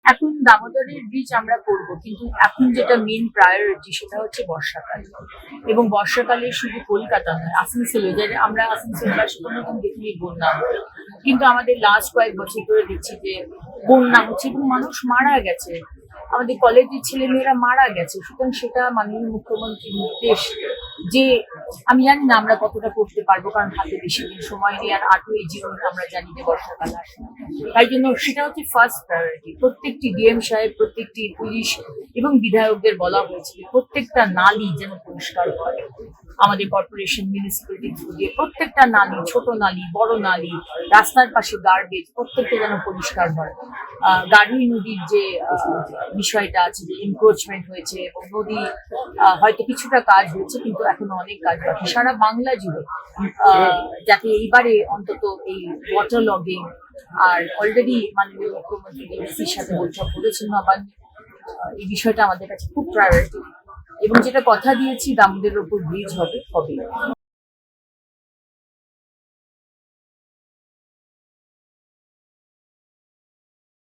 এখন দামোদরের ব্রিজ আমরা করব, কিন্তু এখন যেটা মেন প্রায়োরিটি সেটা হচ্ছে বর্ষাকাল। এবং বর্ষাকালে শুধু কলকাতা নয়, আসানসোলে আমরা আসানসোলবাসী কোনোদিন দেখিনি বন্যা হতে। কিন্তু আমাদের লাস্ট কয়েক বছর ধরে দেখছি যে বন্যা হচ্ছে এবং মানুষ মারা গেছে, আমাদের কলেজের ছেলেমেয়েরা মারা গেছে। সুতরাং সেটা মাননীয় মুখ্যমন্ত্রীর নির্দেশ যে, আমি জানি না আমরা কতটা করতে পারবো, কারণ হাতে বেশি দিন সময় নেই, আর 8ই জুন আমরা জানি যে বর্ষাকাল আসে। তাই জন্য সেটা হচ্ছে ফার্স্ট প্রায়োরিটি। প্রত্যেকটি ডিএম সাহেব, প্রত্যেকটি পুলিশ এবং বিধায়কদের বলা হয়েছে যে প্রত্যেকটা নালী যেন পরিষ্কার হয়। আমাদের কর্পোরেশন, মিউনিসিপ্যালিটি থ্রু দিয়ে প্রত্যেকটা নালী, ছোট নালী, বড় নালী, রাস্তার পাশে গার্বেজ, প্রত্যেকটা যেন পরিষ্কার হয়। গাড়ুই নদীর যে বিষয়টা আছে, যে এনক্রোচমেন্ট হয়েছে এবং নদী হয়তো কিছুটা কাজ হয়েছে, কিন্তু এখনো অনেক কাজ বাকি সারা বাংলা জুড়ে। যাতে এইবারে অন্তত এই ওয়াটার লগিং, আর অলরেডি মাননীয় মুখ্যমন্ত্রী ডিসির সাথে বৈঠক করেছেন নবান্ন, এই বিষয়টা আমাদের কাছে খুব প্রায়োরিটি। এবং যেটা কথা দিয়েছি, দামোদরের ওপর ব্রিজ হবে।